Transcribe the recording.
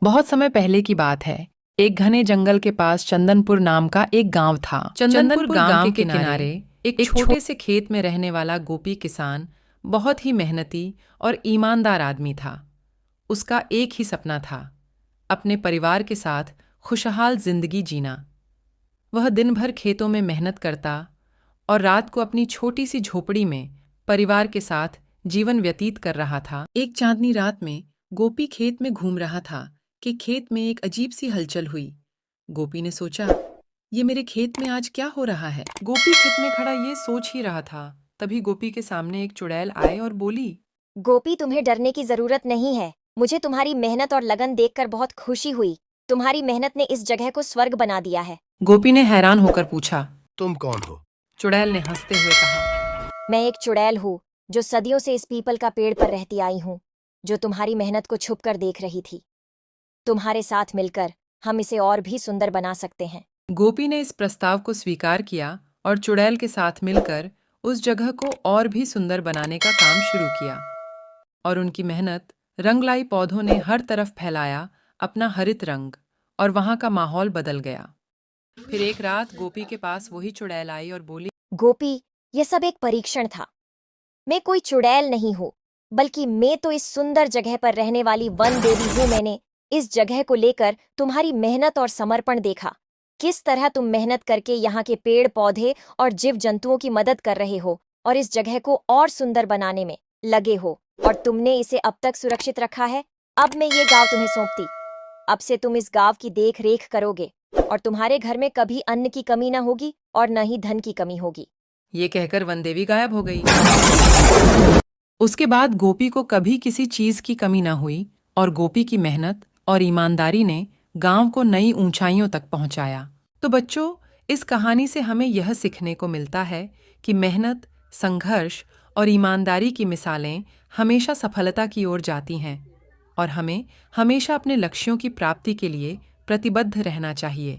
बहुत समय पहले की बात है। एक घने जंगल के पास चंदनपुर नाम का एक गांव था। चंदनपुर गांव के किनारे एक छोटे से खेत में रहने वाला गोपी किसान बहुत ही मेहनती और ईमानदार आदमी था। उसका एक ही सपना था, अपने परिवार के साथ खुशहाल जिंदगी जीना। वह दिन भर खेतों में मेहनत करता और रात को अपनी छोटी सी झोपड़ी में परिवार के साथ जीवन व्यतीत कर रहा था। एक चांदनी रात में गोपी खेत में घूम रहा था कि खेत में एक अजीब सी हलचल हुई। गोपी ने सोचा, ये मेरे खेत में आज क्या हो रहा है। गोपी खेत में खड़ा ये सोच ही रहा था, तभी गोपी के सामने एक चुड़ैल आए और बोली, गोपी, तुम्हें डरने की जरूरत नहीं है। मुझे तुम्हारी मेहनत और लगन देखकर बहुत खुशी हुई। तुम्हारी मेहनत ने इस जगह को स्वर्ग बना दिया है। गोपी ने हैरान होकर पूछा। तुम कौन हो? चुड़ैल ने हंसते हुए कहा, मैं एक चुड़ैल हूँ जो सदियों से इस पीपल का पेड़ पर रहती आई हूँ, जो तुम्हारी मेहनत को छुप कर देख रही थी। तुम्हारे साथ मिलकर हम इसे और भी सुंदर बना सकते हैं। गोपी ने इस प्रस्ताव को स्वीकार किया और चुड़ैल के साथ मिलकर उस जगह को और भी सुंदर बनाने का काम शुरू किया। और उनकी मेहनत रंगलाई पौधों ने हर तरफ फैलाया अपना हरित रंग, और वहां का माहौल बदल गया। फिर एक रात गोपी के पास वही चुड़ैल आई और बोली, गोपी, यह सब एक परीक्षण था। मैं कोई चुड़ैल नहीं हूँ, बल्कि मैं तो इस सुंदर जगह पर रहने वाली वन देवी हूँ। मैंने इस जगह को लेकर तुम्हारी मेहनत और समर्पण देखा। किस तरह तुम मेहनत करके यहाँ के पेड़ पौधे और जीव जंतुओं की मदद कर रहे हो और इस जगह को और सुंदर बनाने में लगे हो, और तुमने इसे अब तक सुरक्षित रखा है। अब मैं ये गांव तुम्हें सौंपती। अब से तुम इस गांव की देख रेख करोगे और तुम्हारे घर में कभी अन्न की कमी न होगी और न ही धन की कमी होगी। ये कहकर वनदेवी गायब हो गई। उसके बाद गोपी को कभी किसी चीज की कमी न हुई, और गोपी की मेहनत और ईमानदारी ने गांव को नई ऊंचाइयों तक पहुंचाया। तो बच्चों, इस कहानी से हमें यह सीखने को मिलता है कि मेहनत, संघर्ष और ईमानदारी की मिसालें हमेशा सफलता की ओर जाती हैं, और हमें हमेशा अपने लक्ष्यों की प्राप्ति के लिए प्रतिबद्ध रहना चाहिए।